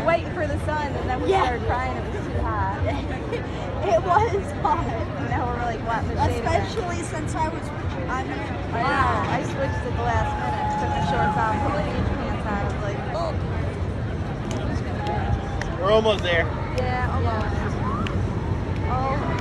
waiting for the sun, and then we started crying it was too hot. It was hot. And now we're like wet in the shade again. Especially since I mean, I know. I switched at the last minute. Took my shorts off, put my beach pants on. I was like, oh. We're almost there. Yeah, almost. Oh.